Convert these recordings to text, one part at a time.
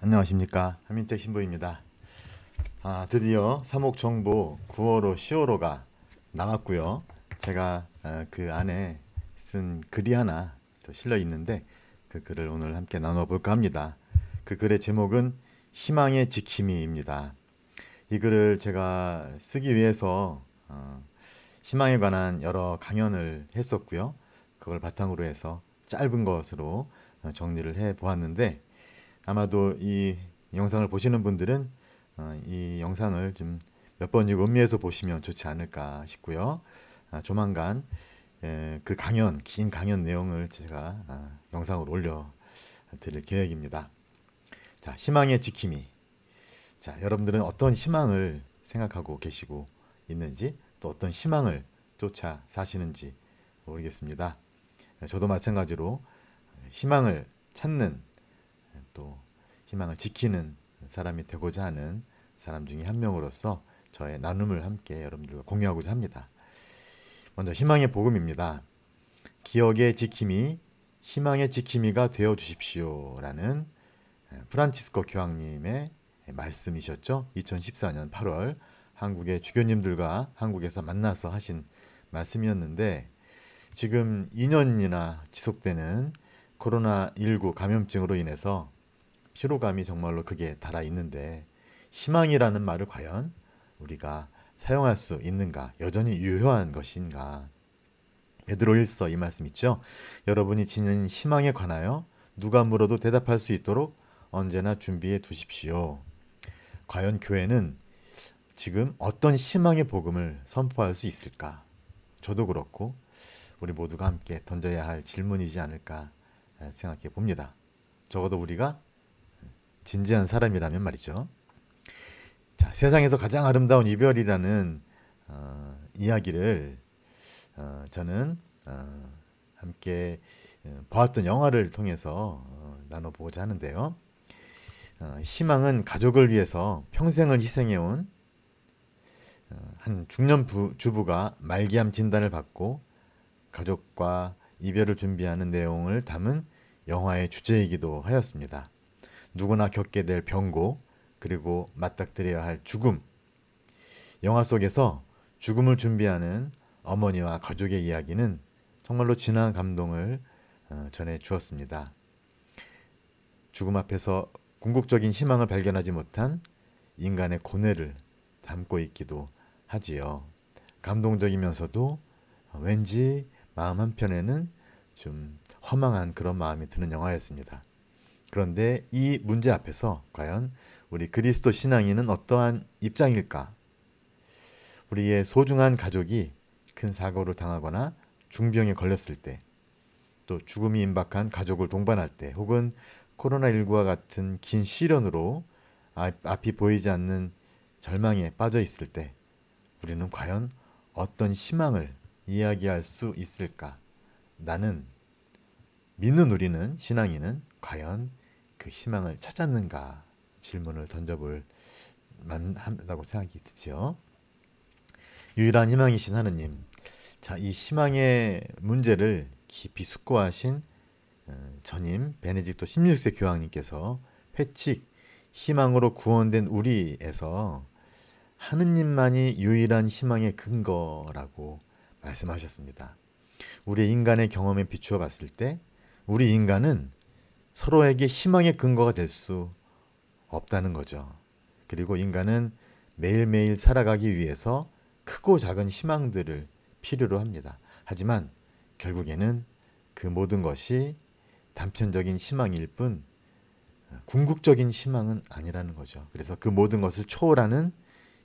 안녕하십니까, 한민택 신부입니다. 드디어 사목정보 9월호 10월호가 나왔고요. 제가 그 안에 쓴 글이 하나 더 실려 있는데 그 글을 오늘 함께 나눠볼까 합니다. 그 글의 제목은 희망의 지킴이입니다. 이 글을 제가 쓰기 위해서 희망에 관한 여러 강연을 했었고요. 그걸 바탕으로 해서 짧은 것으로 정리를 해 보았는데, 아마도 이 영상을 보시는 분들은 이 영상을 좀 몇 번이고 음미해서 보시면 좋지 않을까 싶고요. 조만간 그 긴 강연 내용을 제가 영상으로 올려 드릴 계획입니다. 자, 희망의 지킴이. 자, 여러분들은 어떤 희망을 생각하고 계시고 있는지, 또 어떤 희망을 쫓아 사시는지 모르겠습니다. 저도 마찬가지로 희망을 찾는, 또 희망을 지키는 사람이 되고자 하는 사람 중에 한 명으로서 저의 나눔을 함께 여러분들과 공유하고자 합니다. 먼저 희망의 복음입니다. 기억의 지킴이, 희망의 지킴이가 되어 주십시오 라는 프란치스코 교황님의 말씀이셨죠. 2014년 8월 한국의 주교님들과 한국에서 만나서 하신 말씀이었는데, 지금 2년이나 지속되는 코로나19 감염증으로 인해서 피로감이 정말로 극에 달아 있는데, 희망이라는 말을 과연 우리가 사용할 수 있는가, 여전히 유효한 것인가. 베드로일서 이 말씀 있죠. 여러분이 지닌 희망에 관하여 누가 물어도 대답할 수 있도록 언제나 준비해 두십시오. 과연 교회는 지금 어떤 희망의 복음을 선포할 수 있을까? 저도 그렇고 우리 모두가 함께 던져야 할 질문이지 않을까 생각해 봅니다. 적어도 우리가 진지한 사람이라면 말이죠. 자, 세상에서 가장 아름다운 이별이라는 이야기를 저는 함께 보았던 영화를 통해서 나눠보고자 하는데요. 희망은 가족을 위해서 평생을 희생해온 한 중년 주부가 말기암 진단을 받고 가족과 이별을 준비하는 내용을 담은 영화의 주제이기도 하였습니다. 누구나 겪게 될 병고, 그리고 맞닥뜨려야 할 죽음. 영화 속에서 죽음을 준비하는 어머니와 가족의 이야기는 정말로 진한 감동을 전해 주었습니다. 죽음 앞에서 궁극적인 희망을 발견하지 못한 인간의 고뇌를 담고 있기도 하지요. 감동적이면서도 왠지 마음 한편에는 좀 허망한 그런 마음이 드는 영화였습니다. 그런데 이 문제 앞에서 과연 우리 그리스도 신앙인은 어떠한 입장일까? 우리의 소중한 가족이 큰 사고를 당하거나 중병에 걸렸을 때, 또 죽음이 임박한 가족을 동반할 때, 혹은 코로나19와 같은 긴 시련으로 앞이 보이지 않는 절망에 빠져 있을 때, 우리는 과연 어떤 희망을 이야기할 수 있을까? 나는, 믿는 우리는, 신앙인은 과연 그 희망을 찾았는가? 질문을 던져볼 만하다고 생각이 드죠. 유일한 희망이신 하느님. 자, 이 희망의 문제를 깊이 숙고하신 전임 베네딕토 16세 교황님께서 회칙 희망으로 구원된 우리에서 하느님만이 유일한 희망의 근거라고 말씀하셨습니다. 우리 인간의 경험에 비추어 봤을 때 우리 인간은 서로에게 희망의 근거가 될 수 없다는 거죠. 그리고 인간은 매일매일 살아가기 위해서 크고 작은 희망들을 필요로 합니다. 하지만 결국에는 그 모든 것이 단편적인 희망일 뿐 궁극적인 희망은 아니라는 거죠. 그래서 그 모든 것을 초월하는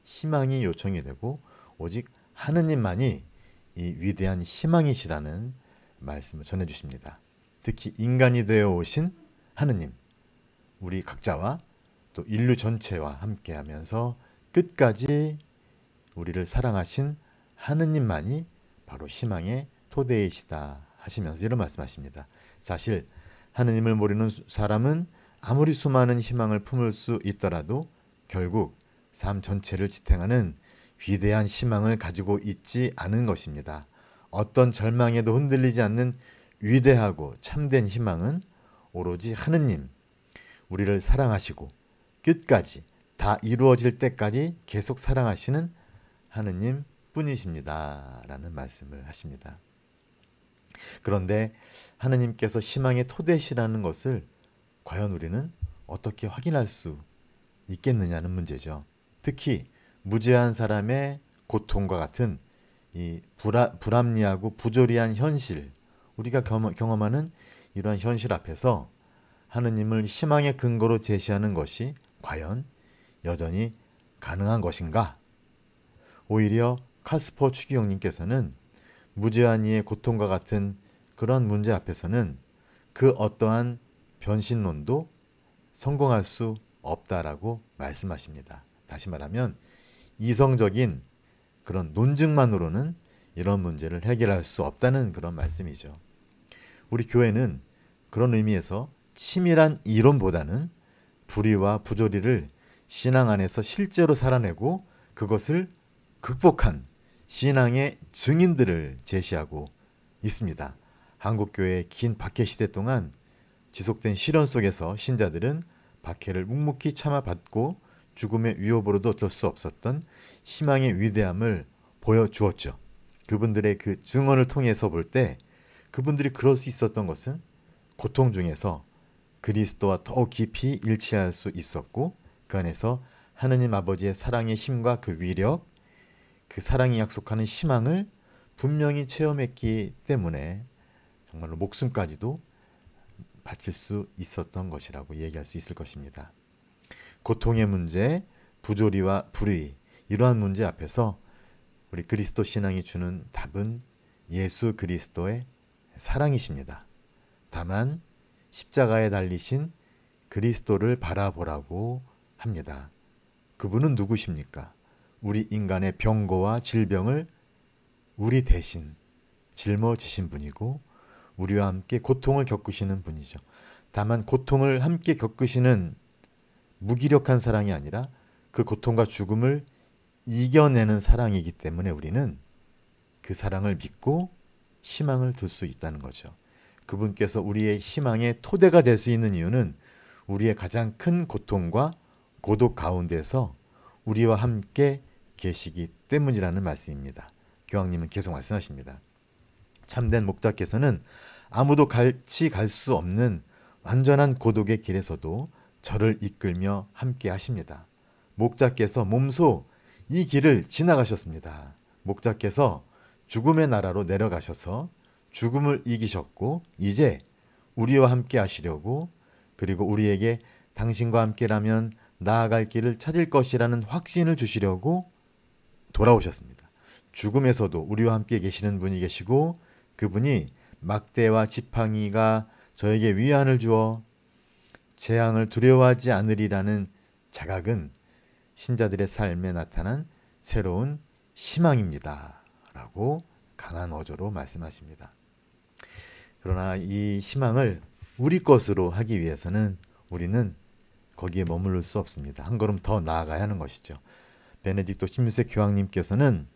희망이 요청이 되고, 오직 하느님만이 이 위대한 희망이시라는 말씀을 전해주십니다. 특히 인간이 되어 오신 하느님, 우리 각자와 또 인류 전체와 함께하면서 끝까지 우리를 사랑하신 하느님만이 바로 희망의 토대이시다 하시면서 이런 말씀하십니다. 사실 하느님을 모르는 사람은 아무리 수많은 희망을 품을 수 있더라도 결국 삶 전체를 지탱하는 위대한 희망을 가지고 있지 않은 것입니다. 어떤 절망에도 흔들리지 않는 위대하고 참된 희망은 오로지 하느님, 우리를 사랑하시고 끝까지 다 이루어질 때까지 계속 사랑하시는 하느님 뿐이십니다. 라는 말씀을 하십니다. 그런데 하느님께서 희망의 토대시라는 것을 과연 우리는 어떻게 확인할 수 있겠느냐는 문제죠. 특히 무죄한 사람의 고통과 같은 이 불합리하고 부조리한 현실, 우리가 경험하는 이러한 현실 앞에서 하느님을 희망의 근거로 제시하는 것이 과연 여전히 가능한 것인가? 오히려 카스퍼 추기경님께서는 무죄한 이의 고통과 같은 그런 문제 앞에서는 그 어떠한 변신론도 성공할 수 없다라고 말씀하십니다. 다시 말하면 이성적인 그런 논증만으로는 이런 문제를 해결할 수 없다는 그런 말씀이죠. 우리 교회는 그런 의미에서 치밀한 이론보다는 불의와 부조리를 신앙 안에서 실제로 살아내고 그것을 극복한 신앙의 증인들을 제시하고 있습니다. 한국교회의 긴 박해 시대 동안 지속된 시련 속에서 신자들은 박해를 묵묵히 참아받고 죽음의 위협으로도 어쩔 수 없었던 희망의 위대함을 보여주었죠. 그분들의 그 증언을 통해서 볼 때 그분들이 그럴 수 있었던 것은 고통 중에서 그리스도와 더욱 깊이 일치할 수 있었고 그 안에서 하느님 아버지의 사랑의 힘과 그 위력, 그 사랑이 약속하는 희망을 분명히 체험했기 때문에 정말로 목숨까지도 바칠 수 있었던 것이라고 얘기할 수 있을 것입니다. 고통의 문제, 부조리와 불의, 이러한 문제 앞에서 우리 그리스도 신앙이 주는 답은 예수 그리스도의 사랑이십니다. 다만 십자가에 달리신 그리스도를 바라보라고 합니다. 그분은 누구십니까? 우리 인간의 병고와 질병을 우리 대신 짊어지신 분이고 우리와 함께 고통을 겪으시는 분이죠. 다만 고통을 함께 겪으시는 무기력한 사랑이 아니라 그 고통과 죽음을 이겨내는 사랑이기 때문에 우리는 그 사랑을 믿고 희망을 둘 수 있다는 거죠. 그분께서 우리의 희망의 토대가 될 수 있는 이유는 우리의 가장 큰 고통과 고독 가운데서 우리와 함께 계시기 때문이라는 말씀입니다. 교황님은 계속 말씀하십니다. 참된 목자께서는 아무도 같이 갈 수 없는 완전한 고독의 길에서도 저를 이끌며 함께 하십니다. 목자께서 몸소 이 길을 지나가셨습니다. 목자께서 죽음의 나라로 내려가셔서 죽음을 이기셨고 이제 우리와 함께 하시려고 그리고 우리에게 당신과 함께라면 나아갈 길을 찾을 것이라는 확신을 주시려고 돌아오셨습니다. 죽음에서도 우리와 함께 계시는 분이 계시고 그분이 막대와 지팡이가 저에게 위안을 주어 재앙을 두려워하지 않으리라는 자각은 신자들의 삶에 나타난 새로운 희망입니다. 라고 강한 어조로 말씀하십니다. 그러나 이 희망을 우리 것으로 하기 위해서는 우리는 거기에 머무를 수 없습니다. 한 걸음 더 나아가야 하는 것이죠. 베네딕토 16세 교황님께서는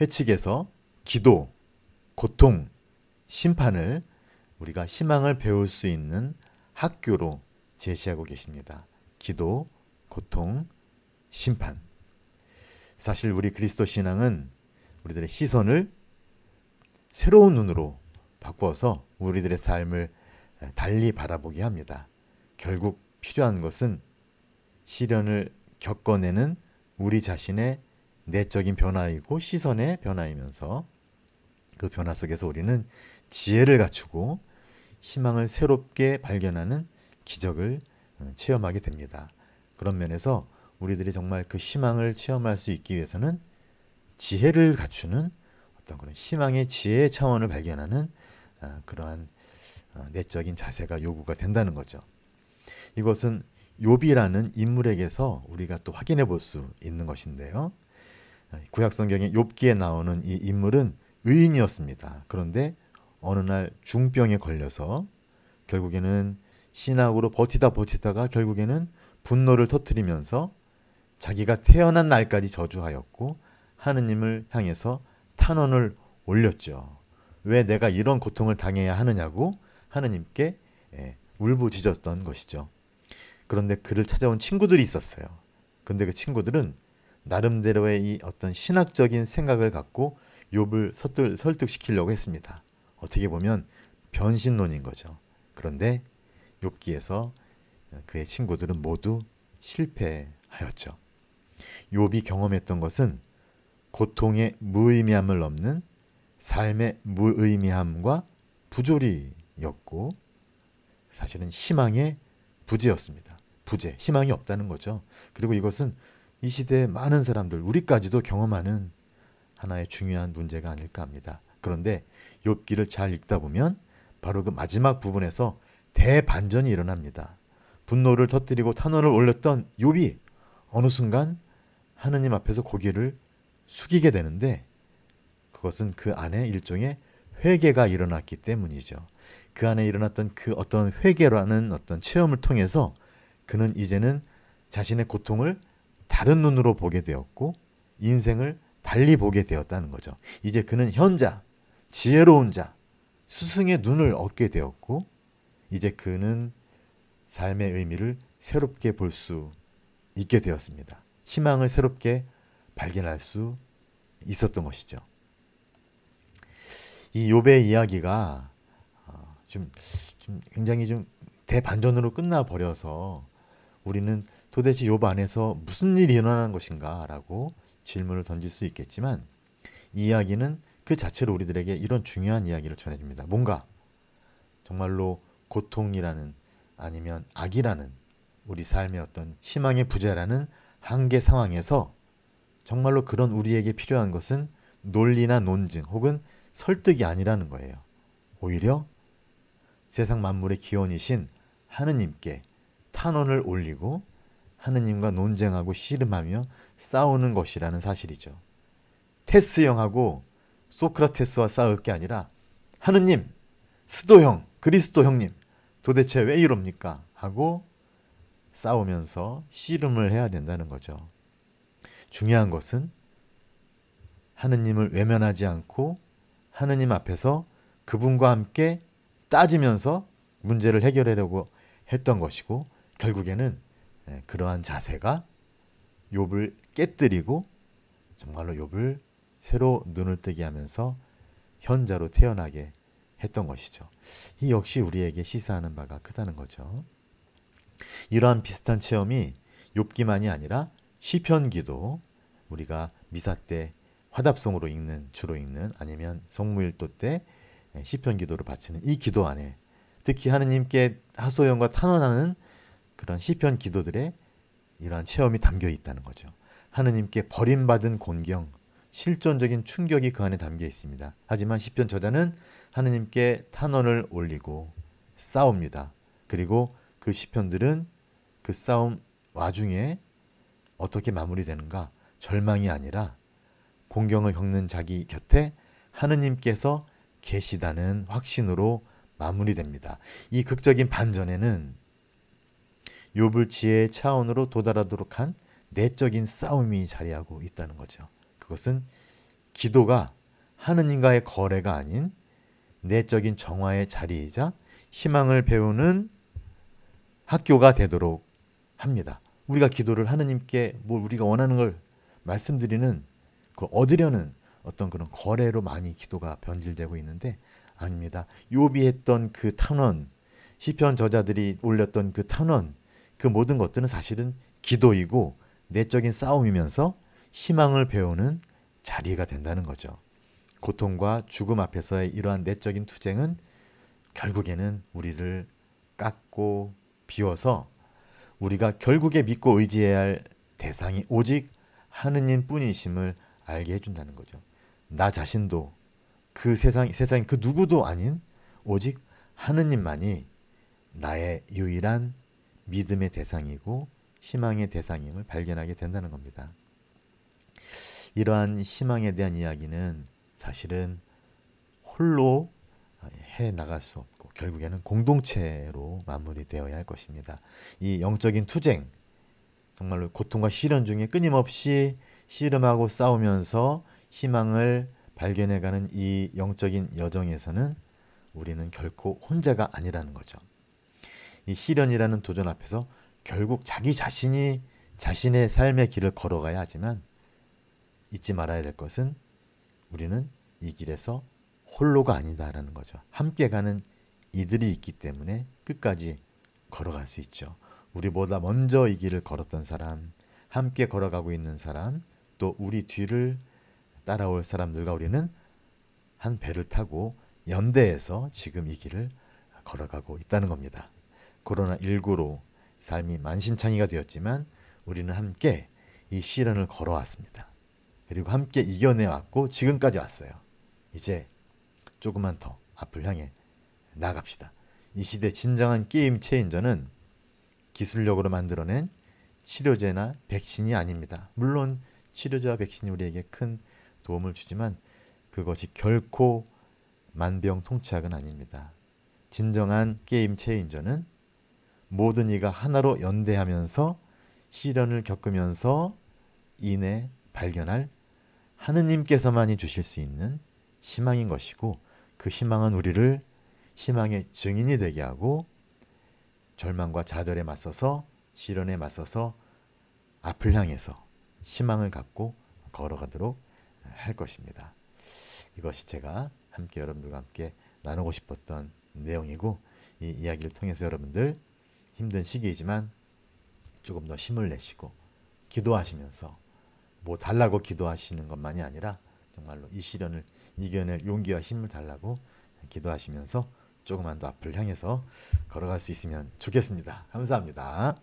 회칙에서 기도, 고통, 심판을 우리가 희망을 배울 수 있는 학교로 제시하고 계십니다. 기도, 고통, 심판. 사실 우리 그리스도 신앙은 우리들의 시선을 새로운 눈으로 바꿔서 우리들의 삶을 달리 바라보게 합니다. 결국 필요한 것은 시련을 겪어내는 우리 자신의 내적인 변화이고 시선의 변화이면서 그 변화 속에서 우리는 지혜를 갖추고 희망을 새롭게 발견하는 기적을 체험하게 됩니다. 그런 면에서 우리들이 정말 그 희망을 체험할 수 있기 위해서는 지혜를 갖추는 어떤 그런 희망의 지혜의 차원을 발견하는 그러한 내적인 자세가 요구가 된다는 거죠. 이것은 욥이라는 인물에게서 우리가 또 확인해 볼 수 있는 것인데요. 구약 성경의 욥기에 나오는 이 인물은 의인이었습니다. 그런데 어느 날 중병에 걸려서 결국에는 신학으로 버티다가 결국에는 분노를 터뜨리면서 자기가 태어난 날까지 저주하였고 하느님을 향해서 탄원을 올렸죠. 왜 내가 이런 고통을 당해야 하느냐고 하느님께 울부짖었던 것이죠. 그런데 그를 찾아온 친구들이 있었어요. 그런데 그 친구들은 나름대로의 이 어떤 신학적인 생각을 갖고 욥을 설득시키려고 했습니다. 어떻게 보면 변신론인 거죠. 그런데 욥기에서 그의 친구들은 모두 실패하였죠. 욥이 경험했던 것은 고통의 무의미함을 넘는 삶의 무의미함과 부조리였고 사실은 희망의 부재였습니다. 부재, 희망이 없다는 거죠. 그리고 이것은 이 시대의 많은 사람들, 우리까지도 경험하는 하나의 중요한 문제가 아닐까 합니다. 그런데 욥기를 잘 읽다 보면 바로 그 마지막 부분에서 대반전이 일어납니다. 분노를 터뜨리고 탄원을 올렸던 욥이 어느 순간 하느님 앞에서 고개를 숙이게 되는데 그것은 그 안에 일종의 회개가 일어났기 때문이죠. 그 안에 일어났던 그 어떤 회개라는 어떤 체험을 통해서 그는 이제는 자신의 고통을 다른 눈으로 보게 되었고 인생을 달리 보게 되었다는 거죠. 이제 그는 현자, 지혜로운 자, 스승의 눈을 얻게 되었고 이제 그는 삶의 의미를 새롭게 볼 수 있게 되었습니다. 희망을 새롭게 발견할 수 있었던 것이죠. 이 욥의 이야기가 좀 굉장히 좀 대반전으로 끝나버려서 우리는 도대체 욥 안에서 무슨 일이 일어나는 것인가라고 질문을 던질 수 있겠지만 이 이야기는 그 자체로 우리들에게 이런 중요한 이야기를 전해줍니다. 뭔가 정말로 고통이라는 아니면 악이라는 우리 삶의 어떤 희망의 부재라는 한계 상황에서 정말로 그런 우리에게 필요한 것은 논리나 논증 혹은 설득이 아니라는 거예요. 오히려 세상 만물의 기원이신 하느님께 탄원을 올리고 하느님과 논쟁하고 씨름하며 싸우는 것이라는 사실이죠. 테스 형하고 소크라테스와 싸울 게 아니라 하느님, 스도 형, 그리스도 형님 도대체 왜 이럽니까? 하고 싸우면서 씨름을 해야 된다는 거죠. 중요한 것은 하느님을 외면하지 않고 하느님 앞에서 그분과 함께 따지면서 문제를 해결하려고 했던 것이고 결국에는 그러한 자세가 욥을 깨뜨리고 정말로 욥을 새로 눈을 뜨게 하면서 현자로 태어나게 했던 것이죠. 이 역시 우리에게 시사하는 바가 크다는 거죠. 이러한 비슷한 체험이 욥기만이 아니라 시편기도 우리가 미사 때 화답송으로 읽는 주로 읽는 아니면 성무일도 때 시편기도를 바치는 이 기도 안에 특히 하느님께 하소연과 탄원하는 그런 시편 기도들에 이러한 체험이 담겨 있다는 거죠. 하느님께 버림받은 곤경, 실존적인 충격이 그 안에 담겨 있습니다. 하지만 시편 저자는 하느님께 탄원을 올리고 싸웁니다. 그리고 그 시편들은 그 싸움 와중에 어떻게 마무리되는가? 절망이 아니라 공경을 겪는 자기 곁에 하느님께서 계시다는 확신으로 마무리됩니다. 이 극적인 반전에는 욥을 지혜의 차원으로 도달하도록 한 내적인 싸움이 자리하고 있다는 거죠. 그것은 기도가 하느님과의 거래가 아닌 내적인 정화의 자리이자 희망을 배우는 학교가 되도록 합니다. 우리가 기도를 하느님께 뭐 우리가 원하는 걸 말씀드리는 그걸 얻으려는 어떤 그런 거래로 많이 기도가 변질되고 있는데 아닙니다. 욥이 했던 그 탄원, 시편 저자들이 올렸던 그 탄원, 그 모든 것들은 사실은 기도이고 내적인 싸움이면서 희망을 배우는 자리가 된다는 거죠. 고통과 죽음 앞에서의 이러한 내적인 투쟁은 결국에는 우리를 깎고 비워서 우리가 결국에 믿고 의지해야 할 대상이 오직 하느님 뿐이심을 알게 해준다는 거죠. 나 자신도 그 세상 그 누구도 아닌 오직 하느님만이 나의 유일한 믿음의 대상이고 희망의 대상임을 발견하게 된다는 겁니다. 이러한 희망에 대한 이야기는 사실은 홀로 해 나갈 수 없고 결국에는 공동체로 마무리되어야 할 것입니다. 이 영적인 투쟁, 정말로 고통과 시련 중에 끊임없이 씨름하고 싸우면서 희망을 발견해가는 이 영적인 여정에서는 우리는 결코 혼자가 아니라는 거죠. 이 시련이라는 도전 앞에서 결국 자기 자신이 자신의 삶의 길을 걸어가야 하지만 잊지 말아야 될 것은 우리는 이 길에서 홀로가 아니다라는 거죠. 함께 가는 이들이 있기 때문에 끝까지 걸어갈 수 있죠. 우리보다 먼저 이 길을 걸었던 사람, 함께 걸어가고 있는 사람, 또 우리 뒤를 따라올 사람들과 우리는 한 배를 타고 연대해서 지금 이 길을 걸어가고 있다는 겁니다. 코로나19로 삶이 만신창이가 되었지만 우리는 함께 이 시련을 걸어왔습니다. 그리고 함께 이겨내왔고 지금까지 왔어요. 이제 조금만 더 앞을 향해 나갑시다. 이 시대 진정한 게임 체인저는 기술력으로 만들어낸 치료제나 백신이 아닙니다. 물론 치료제와 백신이 우리에게 큰 도움을 주지만 그것이 결코 만병통치약은 아닙니다. 진정한 게임 체인저는 모든 이가 하나로 연대하면서 시련을 겪으면서 인해 발견할 하느님께서만이 주실 수 있는 희망인 것이고, 그 희망은 우리를 희망의 증인이 되게 하고 절망과 좌절에 맞서서 시련에 맞서서 앞을 향해서 희망을 갖고 걸어가도록 할 것입니다. 이것이 제가 함께 여러분들과 함께 나누고 싶었던 내용이고, 이 이야기를 통해서 여러분들 힘든 시기이지만 조금 더 힘을 내시고 기도하시면서 뭐 달라고 기도하시는 것만이 아니라 정말로 이 시련을 이겨낼 용기와 힘을 달라고 기도하시면서 조금만 더 앞을 향해서 걸어갈 수 있으면 좋겠습니다. 감사합니다.